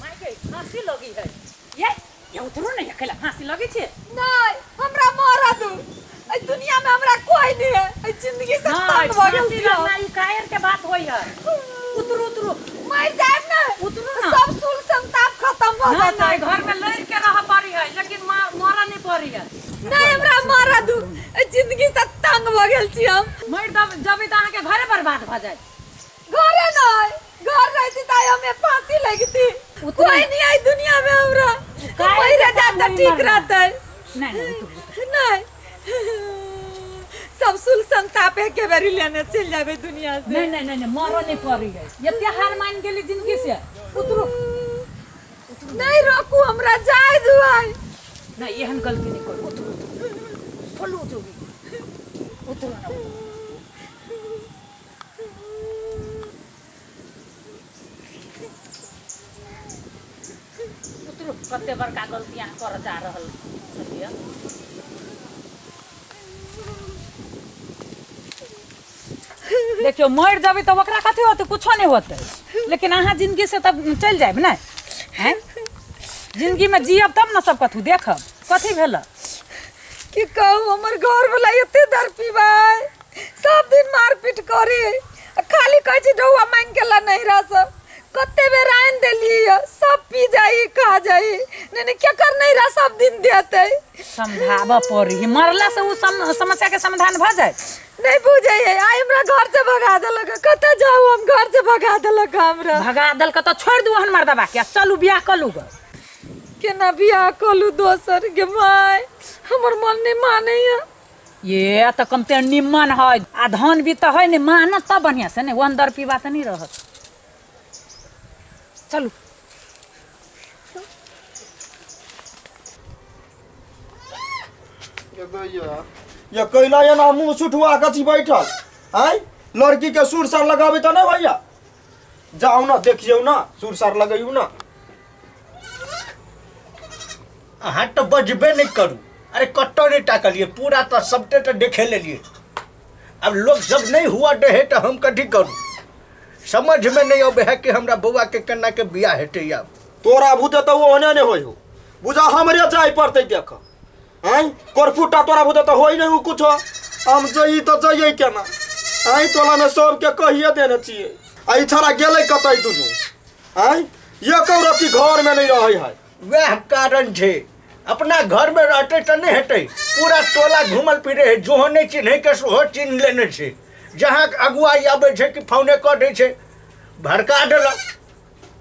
My के फांसी लगी है ये उतरो नहीं अकेला फांसी लगी छे नहीं हमरा मारा दू ए दुनिया में हमरा कोई नहीं है ए जिंदगी से तंग हो गेल छी ई कायर के बात होई है उतरो मर जाए ना उतरो ना सब सुल संताप खत्म हो जाता है घर में लड़ के रह पड़ी है लेकिन मारा नहीं पड़ी है नहीं हमरा मारा दू ए जिंदगी से तंग हो गेल छी हम मर जब त के घरे बर्बाद भ जाए घरे नहीं घर रहती त हमें फांसी लगती कोई नहीं आई दुनिया में हमरा कोई रह जाता ठीक रहता है नहीं सब सुल संताप के बारी लेने चल जावे दुनिया से नहीं मरो नहीं पड़ी है ये त्योहार मान गेली जिंदगी से उतरो नहीं रोकू हमरा जाय दुआई नहीं एहन गलती नहीं करू उतरो फलू जो उतरो ना उतरो कते बड़का गलती यहाँ कर जा रहल छलिए देखियो मर जाबे तो ओकरा कथी होते कुछो नहीं होते लेकिन अहाँ जिंदगी से तब चल जाए ना हैं जिंदगी में जियब तब ना सब कथू देखब कथी भेल कि कहू हमर घर वाला एते दर पीबाय सब दिन मारपीट करे खाली कह छी डौआ मांग के ला नहीं रह सब कते बेर आन देली सब पी जाई खा जाई नहीं क्या कर नहीं रह सब दिन देते समझाब पड़ी मरला से उ समस्या के समाधान भ जाए नहीं बुझे आई हमरा घर से भगा देलक कत जाऊ हम घर से भगा देलक हमरा भगा देलक तो छोड़ दू हन मर्दबा के चलू बियाह कलू ग केना बियाह कलू दोसर के माय हमर मन नहीं माने ये तो कमते निम्मन है आ धन भी तो है नहीं मानत तब बढ़िया से नहीं अंदर पीवा तो नहीं रहत चलू ये कैला ये ना मुंह सुठुआ कथी बैठल आय लड़की के सुर सार लगाबे त नहीं भैया जाओ ना देखियो ना सुर सार लगाइयो ना हाँ तो बजबे नहीं करू अरे कट्टो नहीं टाकलिए पूरा तो सबटे तो देखे ले लिए अब लोग सब नहीं हुआ डे तो हम कथी करूँ समझ में नहीं आवे है कि हमरा बउआ के कन्ना के बियाह हेते अब तोरा भूते तो वो होने नहीं होई हो बुझा हमरे जाय पड़ते देख आय कोरफुटा तोरा भूते तो होई नहीं कुछ हम जई तो जइए केना आय तोला में सब के कहिए देने चाहिए आई छरा गेले कतई दुनु आय ये कौरती घर में नहीं रहै है वह कारण छे अपना घर में रहते तो नहीं हेते पूरा टोला घूमल फिरे है जो नहीं चिन्ह के सोहो चिन्ह लेने छे जहाँ अगुवाई आबे छे कि फोने कर दे छे भड़का देलक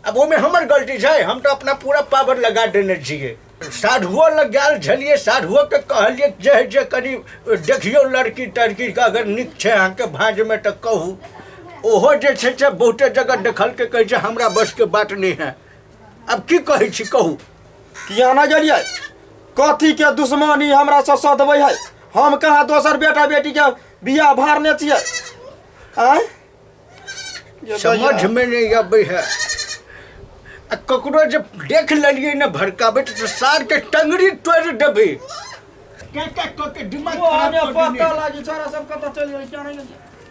अब वो में हमर गलती है हम तो अपना पूरा पावर लगा देने छिए साधुओ लग गल झलिए साधुओ के कहलिए जे कनी देखियो लड़की तड़की का अगर निक छे अहाँ के भांज में तो कहू ओहो जे छे से बहुते जगह देखल के कहे छे हमरा बस के बात नहीं है अब की कहे छी कहू किया ना गेलिए कथी के दुश्मनी हमरा से सदबै है हम कहाँ दोसर बेटा बेटी के बियाह भारने छिए आय समझ में नहीं आबे है ककरो जब देख लिये ना भड़काबे तो सार के टंगड़ी तोड़ देबे क्या के दिमाग खराब कर पता लागी छोरा सब कत चल गई क्या नहीं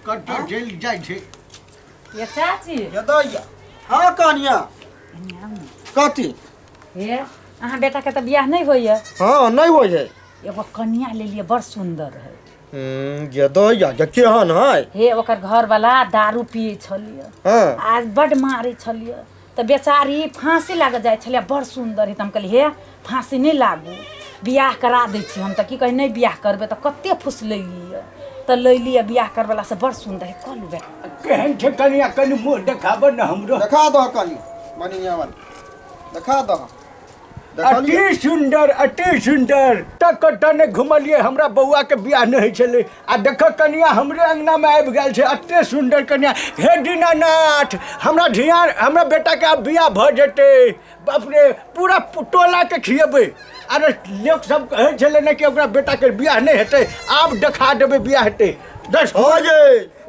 कत जेल जाय छे ये चाची ये दैया हां कनिया कथी हे अहाँ बेटा के तो बियाह नहीं होई है हां नहीं होई है एगो कन्या ले लिए बड़ सुंदर है ये दैया ये केहन है हे ओकर घर वाला दारू पिए छलिए हां आज बड़ मारे छलिए तो बेचारी फांसी लाग जाए छलिए बड़ सुंदर है तो हम कहलिए हे फांसी नहीं लागू बियाह करा दै छी हम तो की कही नहीं बियाह करबे तो कते फुस ले लिए तो ले लिए बियाह करवाला से बड़ सुंदर है कलू बेटा केहन छे कनिया कनी मुंह देखाबे न हमरो देखा दो कनी बनिया वाला देखा दो अति सुंदर तक तने घुमलिए हमरा बउआ के बियाह नहीं छले आ देख कनिया हमरे अंगना में आबि गेल छे अति सुंदर कनिया हे दीनानाथ हमरा ध्यान हमरा बेटा के अब बियाह भ जेते बाप रे पूरा टोला के खियेबे अरे लोग सब कहे छले ने कि ओकरा बेटा के बियाह नहीं हेते आब देखा देबे बियाह हेते 10 हो जे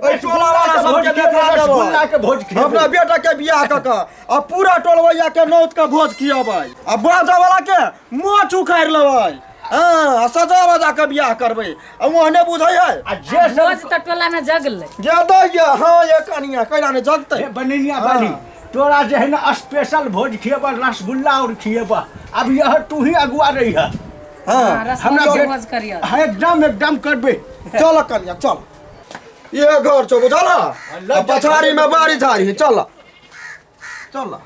ओइ टोला वाला सब के देखा देबो रसगुल्ला के भोज खियेबे हमरा बेटा के बियाह क आ पूरा टोलवैया के नौत के भोज खियेबै आ बाजा वाला के मोछ उखाड़ लेबै हां सजा बजा के बियाह करबै आ ओहने बुझै है आ जे रोज तो टोला में जगले जे दैया हां ये कनिया कैला ने जगतै बनिया वाली तोरा जे है ना स्पेशल भोज खिएबा रसगुल्ला और खिएबा। अब यह तू ही अगुआ रही है। हाँ, रसगुल्ला हमरा भोज करिया। हाँ, एकदम करबे। चल कन्या चल, ये घर छो बुझल, पछाड़ी में बारी झाड़ी है, चल चल।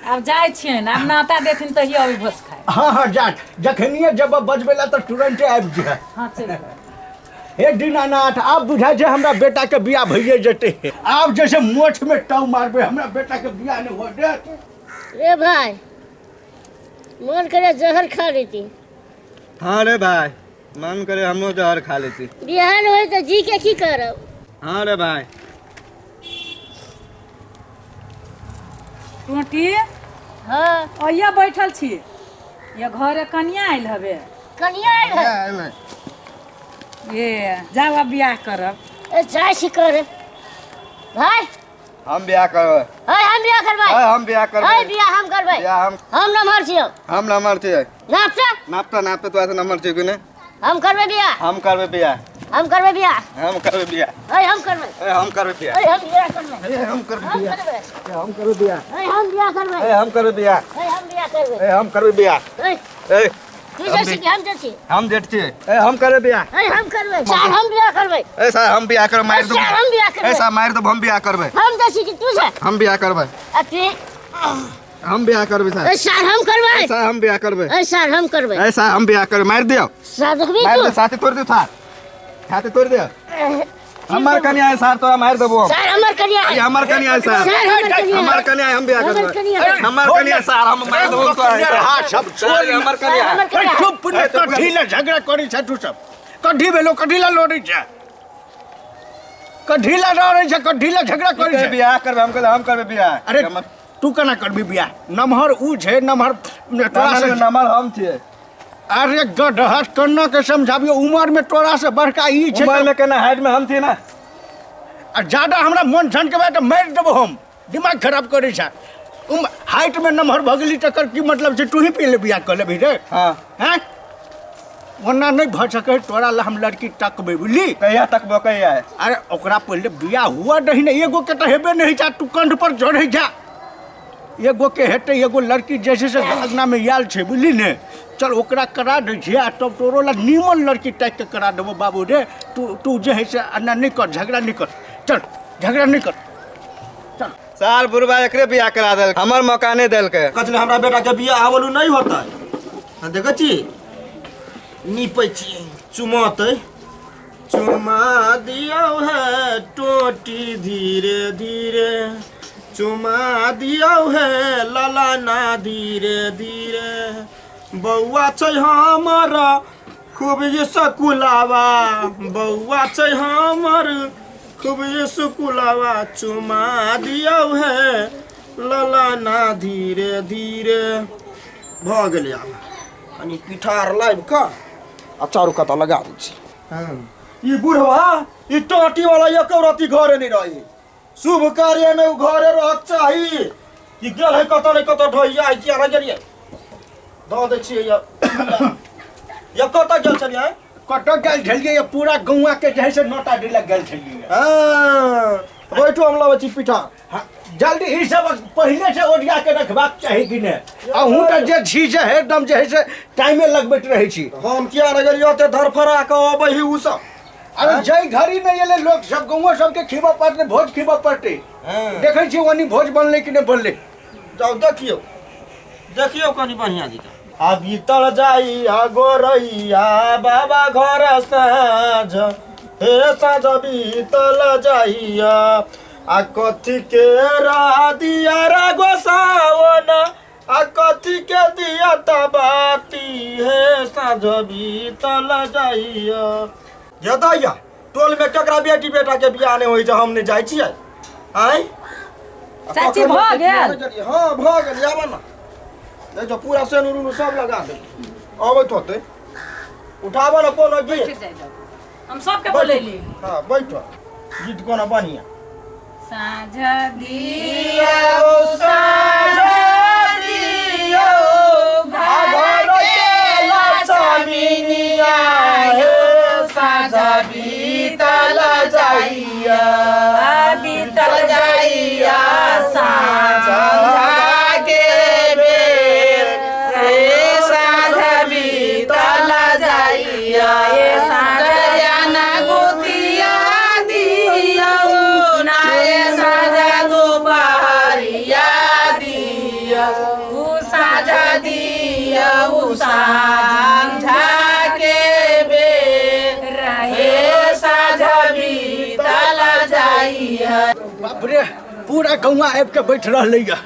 अब जाइ छियै ने, आब नाता देथिन तहिए अभी भोज खाए। हाँ जा, जखनिए जब बजबेला तो तुरंते आबि जाए। हाँ चल। हे दीनानाथ, आप बुझाइ छै हमरा बेटा के बियाह भइए जेतै। आप जैसे मोछ में टाउ मारबे, हमरा बेटा के बियाह नहीं हो देत। रे भाई, मन करे जहर खा लेती। हाँ रे भाई, मन करे हमो जहर खा लेती। बिहान होई तो जी के की करब। हाँ रे भाई। टोटी हाँ, अइया बैठल छी, ये घरे कनिया आइल हवे। कनिया आइल है। ये जाओ अब बियाह करब। ए चाय सी करे। भाई, हम ब्याह करबै। हाय हम बियाह करबै। हम ब्याह करबै। हाय बियाह हम करबै। ब्याह हम नमहर छियो। हम नंबर छै। नापसा नापता तो ऐसे नंबर छै कि ने। हम करबै बियाह। हम करबै बियाह। हम करबै बियाह। हम करबै बियाह। हाय हम करबै। हम करबै बियाह। हाय हम बियाह करबै। हम करबै हम बियाह। करबै। हम करबै बियाह। हाय हम बियाह करबै। हम करबै बियाह। हाय हम बियाह करबै। हम करबै बियाह। हाय तू जैसे कि हम जैसे। हम जेठ छी। हम करबै बियाह। हाय हम करबै। चार हम बियाह करबै। ऐसा हम बियाह कर मार दो। चार हम बियाह करबै। ऐसा मार दो, हम बियाह करबै। हम जैसे कि तू छै। हम बियाह करबै। अति हम बियाह करबै सर। ऐसा हम करबै। ऐसा हम बियाह करबै। ऐसा हम करबै। ऐसा हम बियाह करबै, मार दियो। साधक भी मार तू। दे, साथी तोड़ दे थार। छाती तोड़ दे। हमार कन्या है सर, तोरा मार देबो। सर हमर कनिया है। हमार कन्या है सर। सर हमर कनिया है। हमार कन्या है, हम बियाह हमर करबै। कनिया है। हमार कन्या सर, हम मार देबो तोरा। हाँ, सब सर हमार कन्या है। हमर कनिया है। चुप ने कथी ले झगड़ा करी छै तू सब। कथी भेलो, कथी ला लोड़ी छै, कथी ला लड़ै छै, कथी ला झगड़ा करी छै। बियाह करबै, हम कहले हम करबै बियाह। अरे तू केना करबी बियाह। नमहर ऊ छै, नमहर तोरा से। नंबर हम छियै। अरे गढ़हस कन्ना के समझाबियो, उम्र में तोरा से बड़का ई छै। उम्र में केना, हाइट में हम छियै ना। आ ज्यादा हमरा मन झन के बात मारि देबो हम। दिमाग खराब करे छै। हाइट में नमहर भ गेली तकर की मतलब छै, तू ही पहले बियाह कर लेबी रे। हाँ, हैं ओना नहीं भ सके, तोरा ला हम लड़की तकबे बुझली। कहिया तक बकैया है। अरे ओकरा पहले बियाह हुआ नहीं ना, एगो के तो हेबे नहीं जा, तू कंध पर चढ़े जा। एगो के हेतै, एगो लड़की जैसे से अंगना में आयल छै बुझली ने। चल ओकरा करा दै छियै, आ तब तोरो ला नीमन लड़की टाइप के करा देबो बाबू रे। तू जे है से अन्ना नहीं कर, झगड़ा नहीं कर। चल झगड़ा नहीं कर, चल। सार बुढ़वा एकरे बियाह करा देल, हमर मौका नहीं देल के। कचले हमरा बेटा के बियाह आवलू नहीं होता है। देखै छी नीपै छी, चुमतै। चुमा दियो है टोटी धीरे धीरे, चुमा दियो है ललाना धीरे धीरे। बौआ छै हमर खूब स्कुलावा, बौआ छै हमर खूब स्कुलावा। चुमा दियो है ललाना धीरे धीरे। भ गेलै आब कनी पिठार लाबि कऽ आ चारू कता लगा दै छी। ई बुढ़वा ई टाटी वाला एको रति घरे नहीं रही। शुभ कार्य में उ घरे रहक चाही। ई गेल है कतऽ नहीं कतऽ ढोइया किया रह गेलियै। दऽ दै छियै या कतऽ गेल छलियै। कटो गेल छलियै, ये पूरा गौवा के जे है से नोटा दिलक गेल छलियै। बैठो हम लाबै छी पिठार। हाँ, जल्दी ई सब पहले से ओरिया के रखबाक चाही कि ने। अहूँ तऽ जे छी से एकदम जे है से टाइमे लगबैत रहै छी। हम किया रह गेलियै ओते धरफरा कऽ अबै ही उ सब। अरे जय घड़ी में एले लोग सब गौवा सबके खिबऽ पड़तै, भोज खिबऽ पड़तै। देखै छी ओनी भोज बनलै कि नहीं बनलै। जाओ देखियो देखियो कनी बढ़िया दिखा। आ भीतर जाई आ गोरैया बाबा घर साँझ, हे साँझ बीतल जाइया। आ कथी के दिया रा गोसावन, आ कथी के दिया तबाती, हे साँझ बीतल जाइया। दैया टोल में ककरा बेटी बेटा के बियाह नहीं होइ छै, हम नहीं जाइ छियै। आँय चाची भऽ गेल। हाँ भऽ गेल, आबऽ ना। देखो पूरा सेनुर उनुर सब लगा दे। अबैत होतै, उठाबऽ ना कोनो गीत। हम सबके बोलैली। हाँ बैठो, गीत कोनो बढ़िया। साँझ दियो साँझ दियो घर के लक्ष्मीनिया, हे साँझ बीतल जाइया, बीतल जाइया साँझ दियौ साँझा के बेर रहे साँझ बीतल जाइए। बाप रे पूरा गौवा आबि के बैठ रहलैया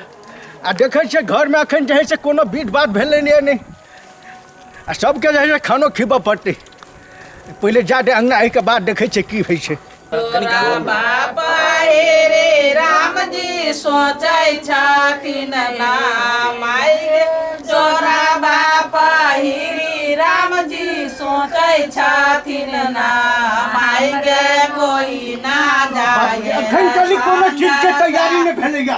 आ देखै छियै घरमे एखन जे है से कोनो बीट बात भेलै नहि आ सबके जे है से खानो खिबऽ पड़तै। पहिले जा दे अंगना एहिके बाद देखै छियै की होइ छै। बाबा हे रे राम जी सोचै छथिन नाम आइ गे जोरा बापा हिरी राम जी सोचै छथिन नाम आइ गे कोई ना जाए। एखन कनी कोनो चीजके तैयारी नहि भेलैया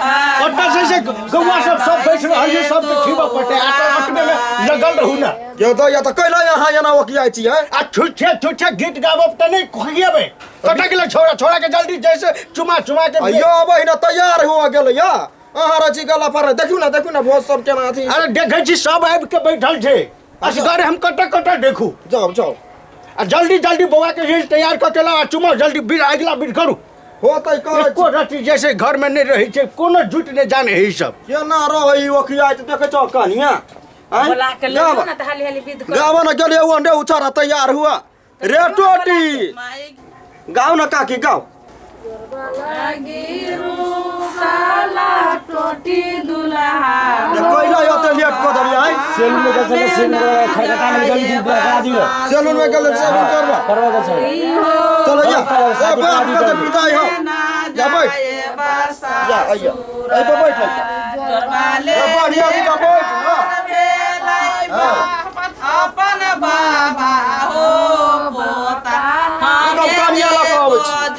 ओतऽ से गौवा सब बैठ रहल छै सबके खिबऽ पड़तै आटा अटबेमे लगल रहू ने। यो तो या तो कैला यहाँ एना ओकियाइ छियै आ छुच्छे गीत गाबब तऽ नहि खुएबै कतऽ गेलै छोड़ा के जल्दी जैसे चुमा के यो बहिना तैयार हुआ गेलै या अहाँ रची गला पर देखू ना भोज सब केना अथी। अरे देखै छी सब आबि के बैठल छै असगरे हम कतऽ देखू। जाओ आ जल्दी बौआ के जे तैयार कऽ के ला आ चुमा जल्दी बीर अगिला बीर करू। होतै कहै एको रति जैसे घर में नहीं रही छै कोनो झूठ नहीं जाने है ई सब। केना रहै ओकियाइ त देखै छ कनिया बोला के ले ना त हाली हाली विद कर। गावा न गेलिए वंडे उचारा तैयार हुआ रे टोटी गाओ न काकी गाओ। साला टोटी दुल्हा कोइला योते लेट को दरिया है सेलून में गल चले सेलून खरका काम में जल्दी जल्दी करा दियो। सेलून में गल सेलून करवा के चले चलो जा ए बाप का तो पिताई हो जा बैठ जा आइया ए तो बैठ करवाले बढ़िया से का बैठ अपन बाबा हो पोता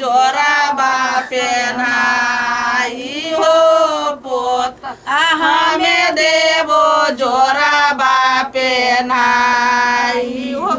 जोरा बापे नाई हो पोता हमें देवो जोरा बापे नाई हो।